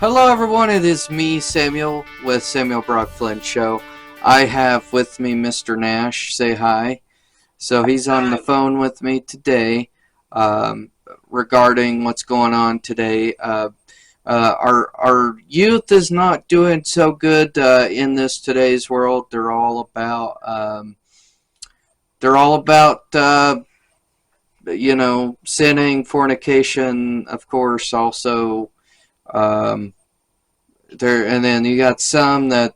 Hello, everyone. It is me, Samuel, with Samuel Brock Flynn Show. I have with me Mr. Nash. Say hi. So he's on the phone with me today um, regarding what's going on today. Our youth is not doing so good in this today's world. They're all about sinning, fornication, of course. Also, um, and then you got some that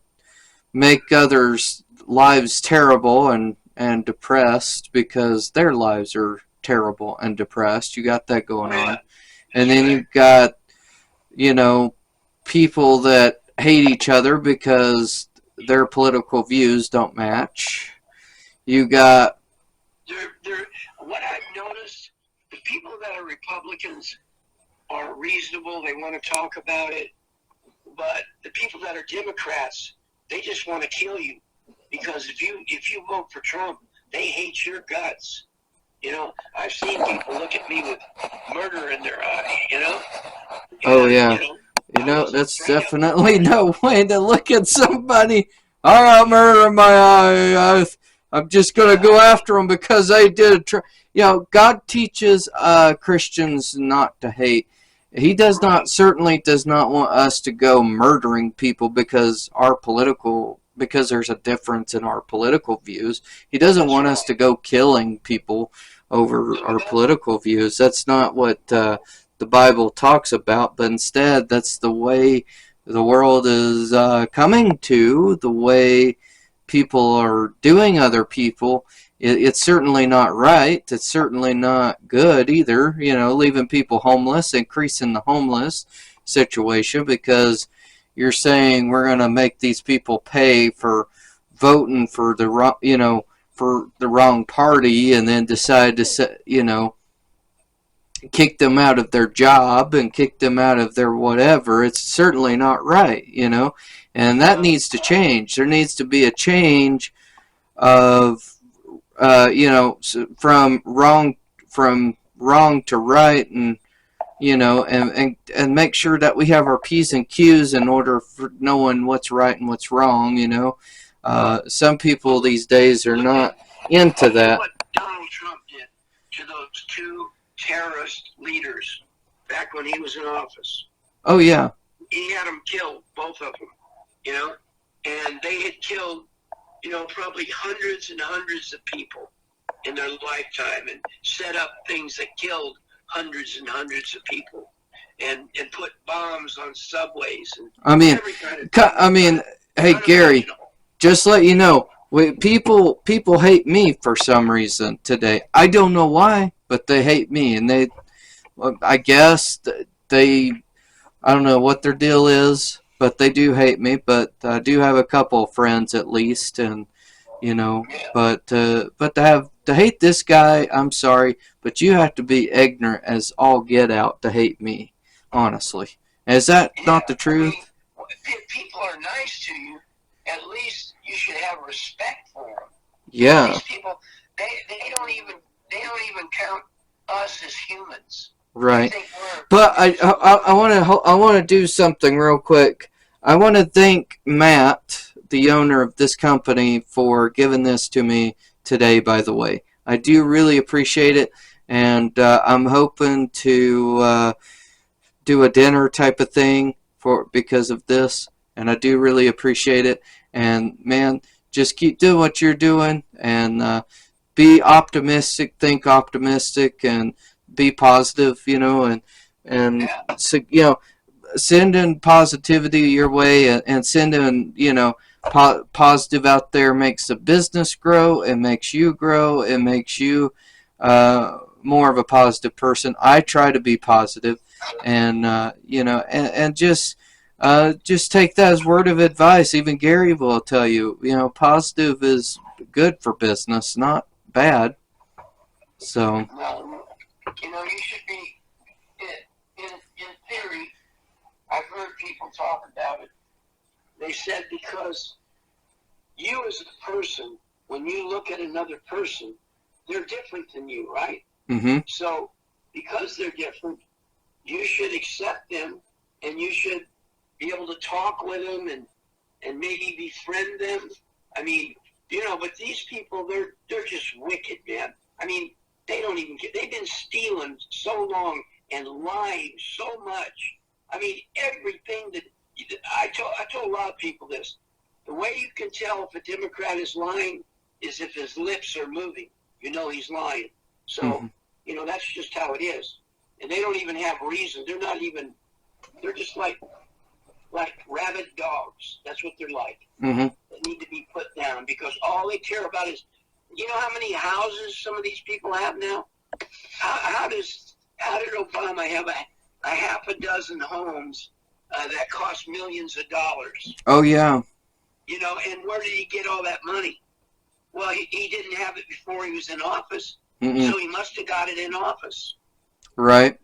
make others' lives terrible and depressed because their lives are terrible and depressed. You got that going on. And then you've got, you know, people that hate each other because their political views don't match. You got What I've noticed, the people that are Republicans are reasonable. They want to talk about it. But the people that are Democrats, they just want to kill you. Because if you vote for Trump, they hate your guts. I've seen people look at me with murder in their eye, oh And, yeah. That's definitely no way to look at somebody. I got murder in my eye. I'm just going to go after them because they did. God teaches Christians not to hate. He does not, certainly does not want us to go murdering people because there's a difference in our political views. He doesn't want us to go killing people over our political views. That's not what the Bible talks about, but instead that's the way the world is coming to, the way people are doing other people. It's certainly not right. It's certainly not good either, leaving people homeless, increasing the homeless situation because you're saying we're going to make these people pay for voting for the wrong party and then decide to kick them out of their job and kick them out of their whatever. It's certainly not right, and that needs to change. There needs to be a change of, from wrong to right, and and make sure that we have our P's and Q's in order for knowing what's right and what's wrong. Some people these days are not into that. What Donald Trump did to those two terrorist leaders back when he was in office. Oh yeah. He had them killed, both of them, and they had killed, probably hundreds and hundreds of people in their lifetime and set up things that killed hundreds and hundreds of people and put bombs on subways. And hey Gary, just let you know, people hate me for some reason today. I don't know why, but they hate me, and I guess I don't know what their deal is, but they do hate me. But I do have a couple of friends at least, and but to hate this guy, I'm sorry, but you have to be ignorant as all get out to hate me. Honestly, is that not the truth? If people are nice to you, at least you should have respect for them. Yeah. These people, they don't even count us as humans. Right. But I want to do something real quick. I want to thank Matt, the owner of this company, for giving this to me today, by the way. I do really appreciate it, and I'm hoping to do a dinner type of thing because of this, and I do really appreciate it. And man, just keep doing what you're doing, and be optimistic, think optimistic, and be positive, and so, send in positivity your way, and send in, positive out there makes the business grow, it makes you grow, it makes you more of a positive person. I try to be positive, and and just take that as word of advice. Even Gary will tell you, positive is good for business, not bad. So. You should be, in theory, I've heard people talk about it. They said because you as a person, when you look at another person, they're different than you, right? Mm-hmm. So because they're different, you should accept them and you should be able to talk with them and maybe befriend them. I mean, but these people, they're just wicked, man. I mean, they don't even get, they've been stealing so long and lying so much. I mean, everything that, I told a lot of people this. The way you can tell if a Democrat is lying is if his lips are moving. He's lying. So, that's just how it is. And they don't even have reason. They're just like rabid dogs. That's what they're like. Mm-hmm. They need to be put down because all they care about is, how many houses some of these people have now? How did Obama have a half a dozen homes that cost millions of dollars? Oh, yeah. And where did he get all that money? Well, he didn't have it before he was in office, Mm-mm. so he must have got it in office. Right.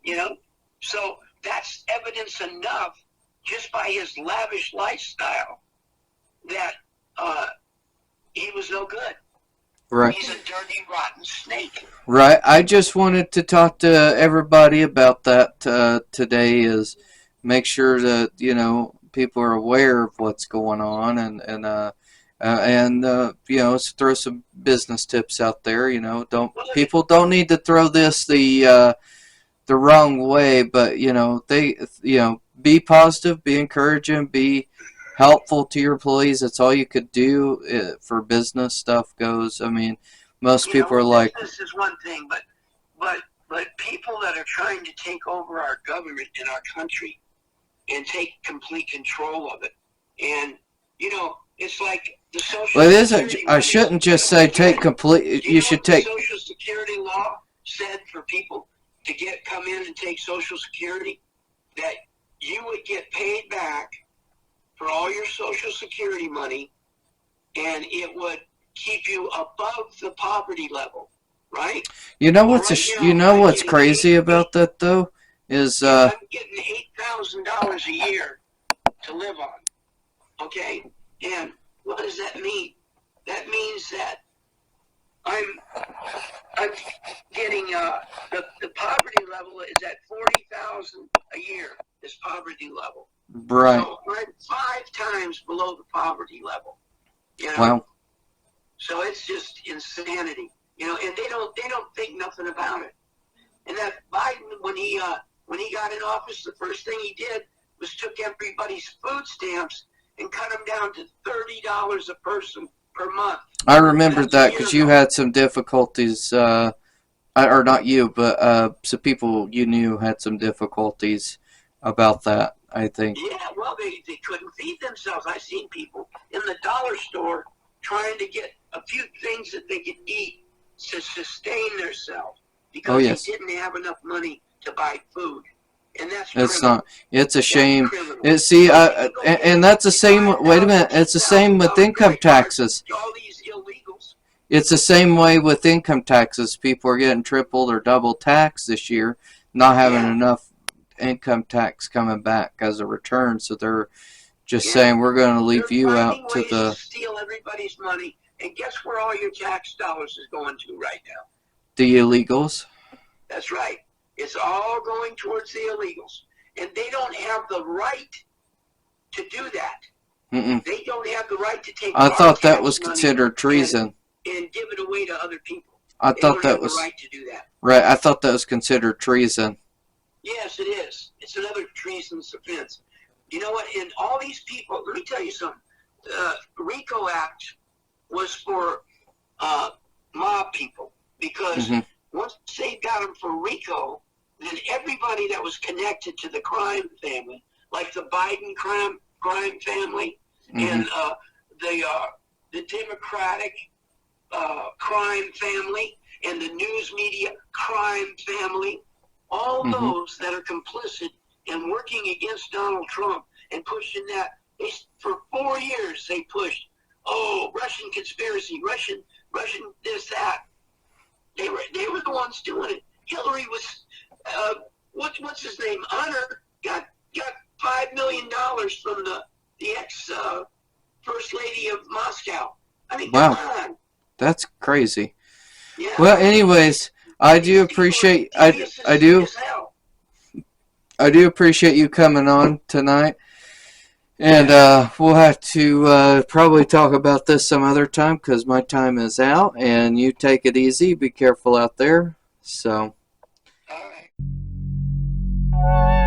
So that's evidence enough just by his lavish lifestyle that he was no good. Right. He's a dirty, rotten snake. Right. I just wanted to talk to everybody about that today. Is make sure that people are aware of what's going on, and throw some business tips out there. People don't need to throw this the wrong way, but be positive, be encouraging, be helpful to your employees. That's all you could do for business stuff goes. I mean, most people are like, business is one thing, but people that are trying to take over our government and our country and take complete control of it, and it's like the social. Well, it isn't. Security I shouldn't just say take complete. You should take. The Social Security law said for people to come in and take Social Security, that you would get paid back for all your Social Security money, and it would keep you above the poverty level, right? What's crazy about that though is I'm getting $8,000 a year to live on. Okay, and what does that mean? That means that I'm getting the poverty level is at $40,000 a year. This poverty level, right. So I'm 5 times below the poverty level. Wow. So it's just insanity. And they don't think nothing about it. And that Biden, when he got in office, the first thing he did was took everybody's food stamps and cut them down to $30 a person per month. I remember that because you had some difficulties, or not you, but some people you knew had some difficulties about that, I think. Yeah, well, they couldn't feed themselves. I've seen people in the dollar store trying to get a few things that they could eat to sustain themselves because they didn't have enough money to buy food. And that's criminal. It's a shame. And that's the same. Wait a minute. It's the same with income taxes. All these illegals. It's the same way with income taxes. People are getting tripled or double taxed this year, not having enough income tax coming back as a return. So they're just saying we're going to leave you out to the. Steal everybody's money, and guess where all your tax dollars is going to right now? The illegals. That's right. It's all going towards the illegals. And they don't have the right to do that. Mm-mm. They don't have the right to take I thought that was considered treason. And give it away to other people. I thought that was the right to do that. Right. I thought that was considered treason. Yes, it is. It's another treasonous offense. You know what? And all these people, let me tell you something. RICO Act was for mob people because once they got them for RICO, then everybody that was connected to the crime family, like the Biden crime family and the Democratic crime family and the news media crime family, all those that are complicit and working against Donald Trump and pushing that. For 4 years they pushed, Russian conspiracy, Russian this, that. They were the ones doing it. Hillary was, what's his name? Hunter got $5 million from the ex first lady of Moscow. I mean, wow. Come on. That's crazy. Yeah. Well, anyways, I do appreciate I do appreciate you coming on tonight. And we'll have to probably talk about this some other time because my time is out. And you take it easy. Be careful out there. So. All right.